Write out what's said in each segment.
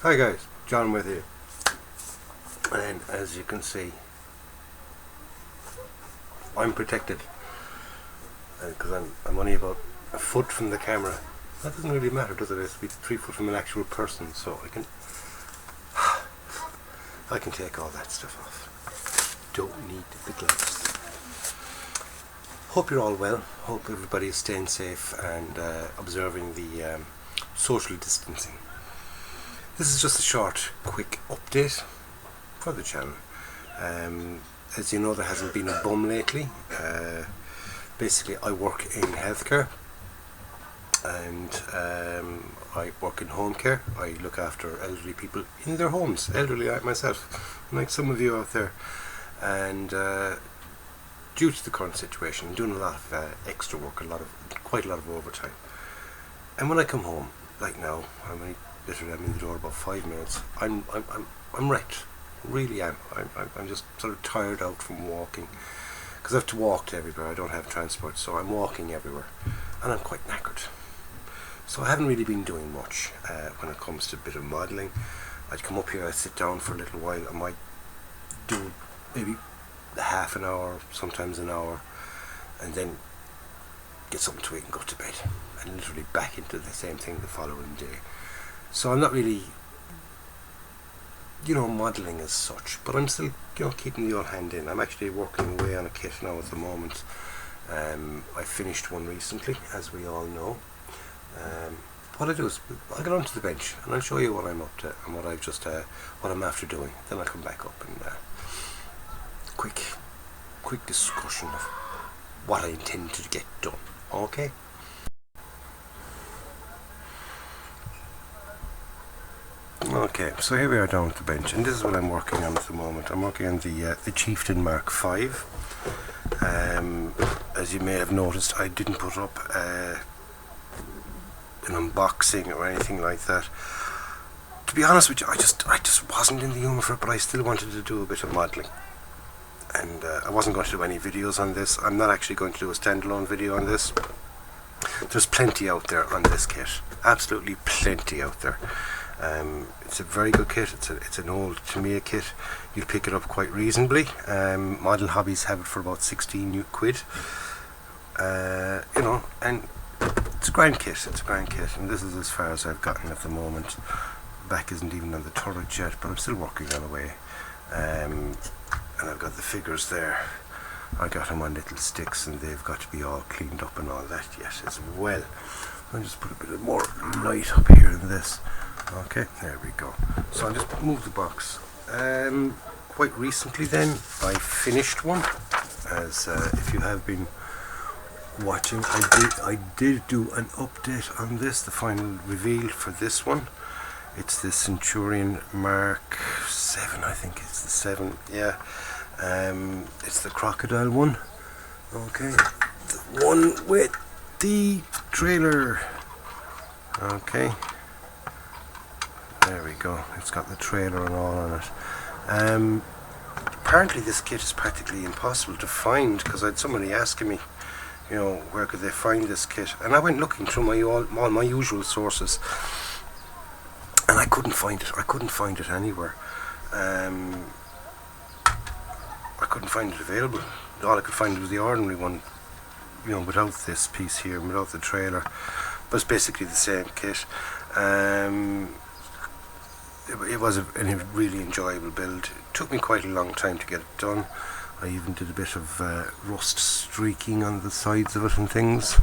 Hi guys, John with you. And as you can see, I'm protected because I'm only about a foot from the camera. That doesn't really matter, does it? It's to be 3 foot from an actual person, so I can take all that stuff off. Don't need the gloves. Hope you're all well. Hope everybody is staying safe and observing the social distancing. This is just a short, quick update for the channel. As you know, there hasn't been a bum lately. Basically, I work in healthcare and I work in home care. I look after elderly people in their homes, elderly like myself, like some of you out there. And due to the current situation, I'm doing a lot of extra work, quite a lot of overtime. And when I come home, like now, I'm in the door about 5 minutes. I'm wrecked. Really am. I'm just sort of tired out from walking because I have to walk to everywhere. I don't have transport, so I'm walking everywhere, and I'm quite knackered. So I haven't really been doing much when it comes to a bit of modelling. I'd come up here, I'd sit down for a little while. I might do maybe half an hour, sometimes an hour, and then get something to eat and go to bed, and literally back into the same thing the following day. So I'm not really, modelling as such, but I'm still, keeping the old hand in. I'm actually working away on a kit now at the moment. I finished one recently, as we all know. What I do is I'll get onto the bench and I'll show you what I'm up to and what I'm after doing. Then I'll come back up and quick discussion of what I intend to get done. Okay. Okay, so here we are down at the bench, and this is what I'm working on at the moment. I'm working on the Chieftain Mark V. As you may have noticed, I didn't put up an unboxing or anything like that. To be honest with you, I just wasn't in the humour for it, but I still wanted to do a bit of modelling. And I wasn't going to do any videos on this. I'm not actually going to do a standalone video on this. There's plenty out there on this kit. Absolutely plenty out there. It's a very good kit. It's an old Tamiya kit. You'll pick it up quite reasonably. Model Hobbies have it for about 16 quid. And it's a grand kit. And this is as far as I've gotten at the moment. Back isn't even on the turret yet, but I'm still working on the way. And I've got the figures there. I got them on little sticks, and they've got to be all cleaned up and all that yet as well. I'll just put a bit of more light up here in this. Okay, there we go. So I'll just move the box. Quite recently then, I finished one. As if you have been watching, I did do an update on this, the final reveal for this one. It's the Centurion Mark 7, I think it's the 7, yeah. It's the crocodile one. Okay, the one with the trailer. Okay. There we go. It's got the trailer and all on it. Apparently this kit is practically impossible to find because I had somebody asking me, where could they find this kit? And I went looking through all my usual sources, and I couldn't find it. I couldn't find it anywhere. I couldn't find it available. All I could find was the ordinary one, without this piece here, without the trailer. But it's basically the same kit. It was a really enjoyable build. It took me quite a long time to get it done. I even did a bit of rust streaking on the sides of it and things.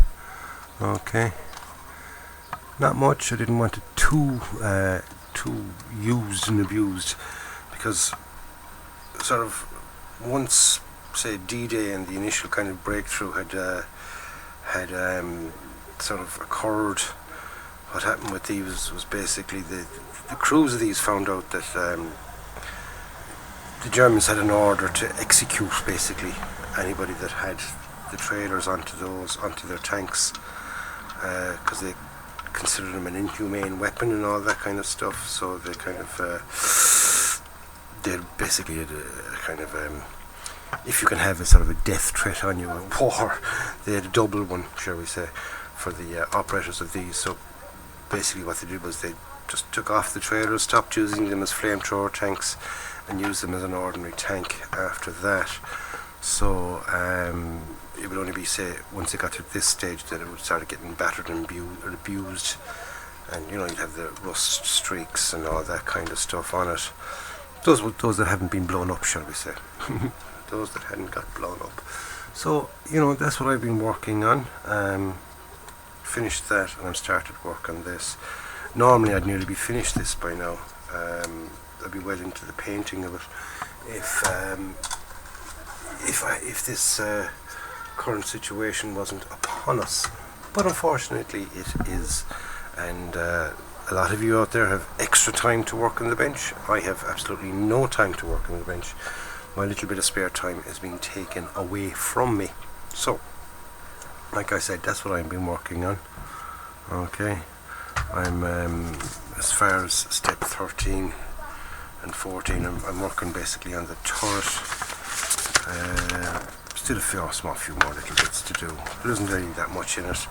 Okay, not much. I didn't want it too used and abused, because sort of once, say, D-Day and the initial kind of breakthrough had sort of occurred, what happened with these was basically the crews of these found out that the Germans had an order to execute basically anybody that had the trailers onto their tanks, because they considered them an inhumane weapon and all that kind of stuff. So they kind of they basically had a kind of if you can have a sort of a death threat on you in war, they had a double one, shall we say, for the operators of these. So basically what they did was they just took off the trailers, stopped using them as flamethrower tanks, and used them as an ordinary tank after that. So it would only be, say, once it got to this stage that it would start getting battered and abused, and you'd have the rust streaks and all that kind of stuff on it. Those that haven't been blown up, shall we say. Those that hadn't got blown up. So, that's what I've been working on. Finished that, and I've started work on this. Normally I'd nearly be finished this by now. I'd be well into the painting of it if this current situation wasn't upon us. But unfortunately it is, and a lot of you out there have extra time to work on the bench. I have absolutely no time to work on the bench. My little bit of spare time is being taken away from me. So, like I said, that's what I've been working on. Okay, I'm as far as step 13 and 14. I'm working basically on the turret. Still a few more little bits to do. There isn't really that much in it.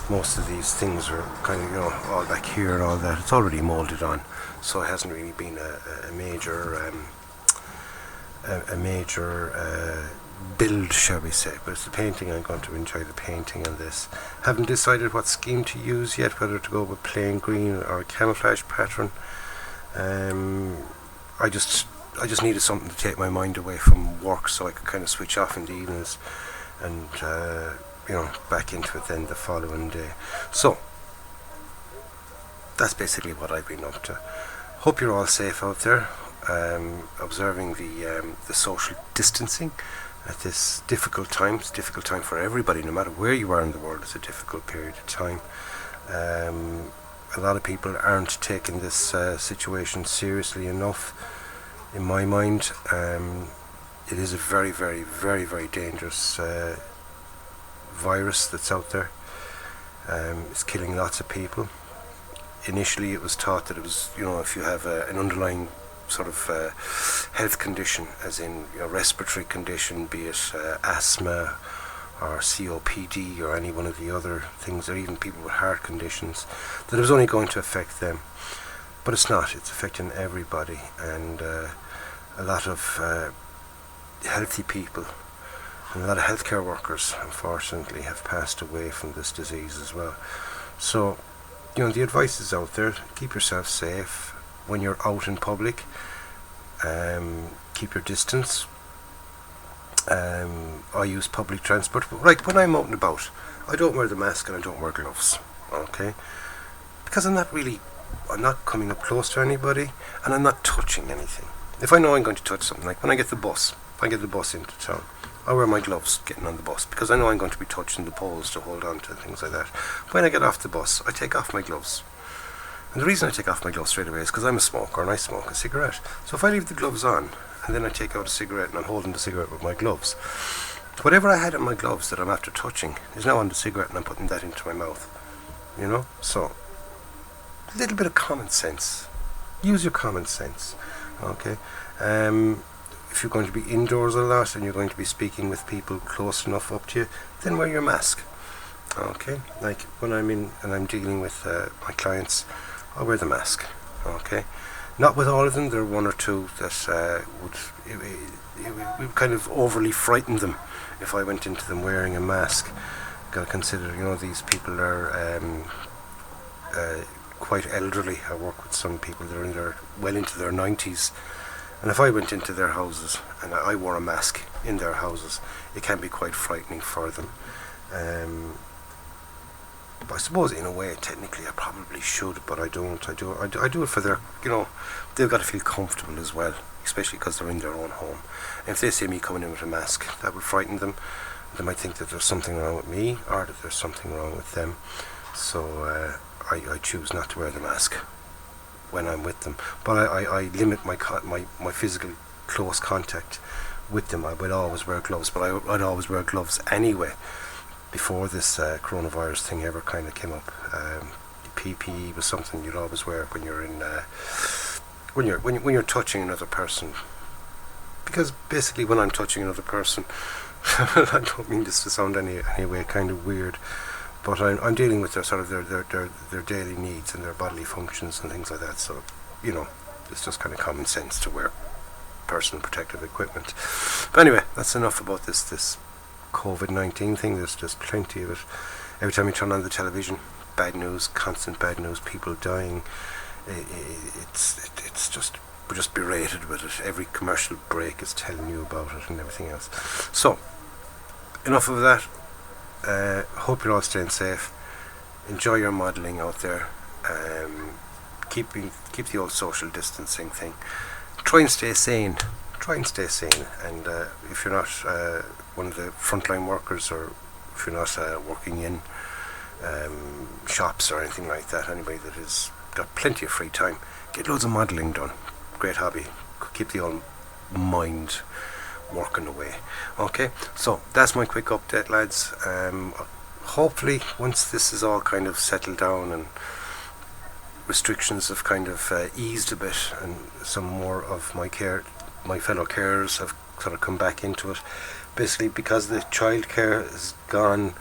Most of these things are kind of, all back here and all that. It's already moulded on, so it hasn't really been a major build, shall we say. But it's the painting. I'm going to enjoy the painting on this. Haven't decided what scheme to use yet, whether to go with plain green or a camouflage pattern. I just needed something to take my mind away from work, so I could kind of switch off in the evenings and back into it then the following day. So that's basically what I've been up to. Hope you're all safe out there, observing the social distancing at this difficult time. It's a difficult time for everybody, no matter where you are in the world. It's a difficult period of time. A lot of people aren't taking this situation seriously enough. In my mind, it is a very, very, very, very dangerous virus that's out there. It's killing lots of people. Initially, it was thought that it was, if you have an underlying sort of health condition, as in respiratory condition, be it asthma or COPD or any one of the other things, or even people with heart conditions, that it was only going to affect them. But it's not. It's affecting everybody, and a lot of healthy people and a lot of healthcare workers, unfortunately, have passed away from this disease as well. So, the advice is out there. Keep yourself safe when you're out in public. Keep your distance. I use public transport. Like when I'm out and about, I don't wear the mask and I don't wear gloves. Okay, because I'm not coming up close to anybody, and I'm not touching anything. If I know I'm going to touch something, like when I get the bus into town, I wear my gloves getting on the bus, because I know I'm going to be touching the poles to hold on to, things like that. When I get off the bus, I take off my gloves. And the reason I take off my gloves straight away is because I'm a smoker and I smoke a cigarette. So if I leave the gloves on, and then I take out a cigarette and I'm holding the cigarette with my gloves, whatever I had in my gloves that I'm after touching is now on the cigarette, and I'm putting that into my mouth. So a little bit of common sense. Use your common sense. Okay. If you're going to be indoors a lot and you're going to be speaking with people close enough up to you, then wear your mask. Okay. Like when I'm in and I'm dealing with my clients, I wear the mask. Okay. Not with all of them. There are one or two that would kind of overly frighten them if I went into them wearing a mask. Got to consider, these people are quite elderly. I work with some people that are well into their 90s, and if I went into their houses and I wore a mask in their houses, it can be quite frightening for them. But I suppose in a way, technically, I probably should, but I don't. I do it for their, they've got to feel comfortable as well, especially because they're in their own home. And if they see me coming in with a mask, that would frighten them. They might think that there's something wrong with me, or that there's something wrong with them. So I choose not to wear the mask when I'm with them. But I limit my physical close contact with them. I will always wear gloves, but I'd always wear gloves anyway. Before this coronavirus thing ever kind of came up, PPE was something you'd always wear when you're in when you're touching another person. Because basically, when I'm touching another person, I don't mean this to sound any way kind of weird, but I'm dealing with their sort of their daily needs and their bodily functions and things like that. So, you know, it's just kind of common sense to wear personal protective equipment. But anyway, that's enough about this COVID-19 thing. There's just plenty of it. Every time you turn on the television, bad news, constant bad news, people dying. It's just, we're just berated with it. Every commercial break is telling you about it and everything else. So, enough of that. Hope you're all staying safe. Enjoy your modelling out there. Keep the old social distancing thing. Try and stay sane. And if you're not one of the frontline workers, or if you're not working in shops or anything like that, anybody that has got plenty of free time, get loads of modelling done. Great hobby. Keep the old mind working away. Okay, so that's my quick update, lads. Hopefully once this is all kind of settled down and restrictions have kind of eased a bit, and some more of my fellow carers have sort of come back into it, basically because the childcare is gone,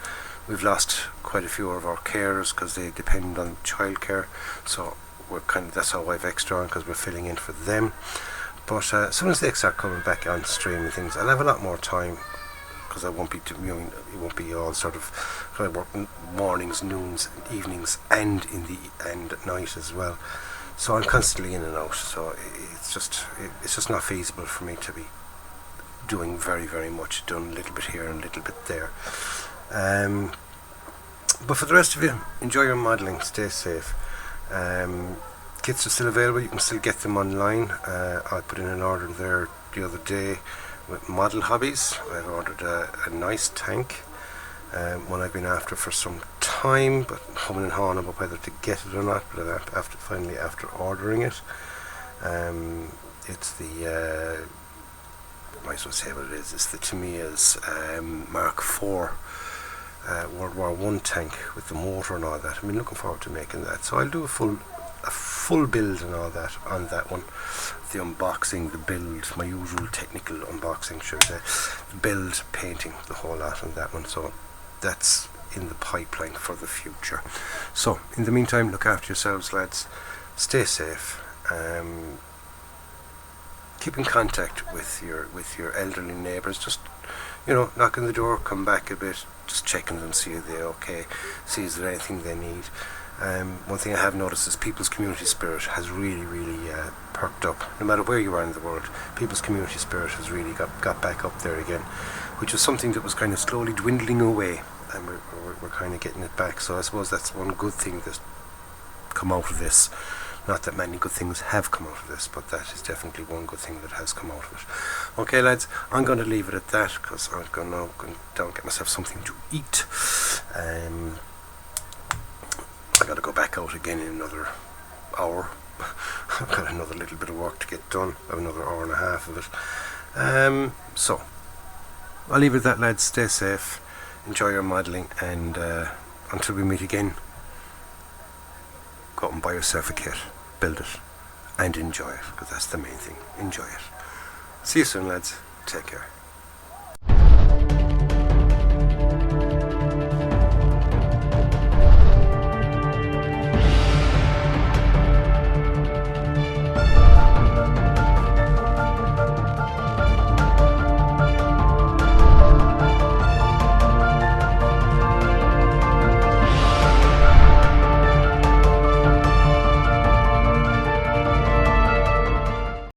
we've lost quite a few of our carers because they depend on childcare. So we're that's our Wife Extra on, because we're filling in for them. But as soon as they start coming back on stream and things, I'll have a lot more time, because I won't be it won't be all sort of kind of working mornings, noons, evenings, and at night as well. So I'm constantly in and out. So it's just not feasible for me to be doing very, very much. Done a little bit here and a little bit there. But for the rest of you, enjoy your modelling. Stay safe. Kits are still available. You can still get them online. I put in an order there the other day with Model Hobbies. I've ordered a nice tank, one I've been after for some time, but humming and hawing about whether to get it or not. But after ordering it, it's the I might as well say what it is. It's the Tamiya's Mark IV World War I tank with the motor and all that. I've been looking forward to making that. So I'll do a full build and all that on that one. The unboxing, the build, my usual technical unboxing, should I say. The build, painting, the whole lot on that one. So that's in the pipeline for the future. So in the meantime, look after yourselves, lads. Stay safe. Keep in contact with your elderly neighbours. Just, knock on the door, come back a bit, just checking them, see if they're okay, see is there anything they need. One thing I have noticed is people's community spirit has really, really perked up. No matter where you are in the world, people's community spirit has really got back up there again, which was something that was kind of slowly dwindling away, and we're kind of getting it back. So I suppose that's one good thing that's come out of this. Not that many good things have come out of this, but that is definitely one good thing that has come out of it. Okay, lads, I'm going to leave it at that, because I'm going to go down and get myself something to eat. I got to go back out again in another hour. I've got another little bit of work to get done. I have another hour and a half of it. So I'll leave it at that, lads. Stay safe, enjoy your modelling, and until we meet again, go out and buy yourself a kit, build it, and enjoy it, because that's the main thing. Enjoy it. See you soon, lads. Take care.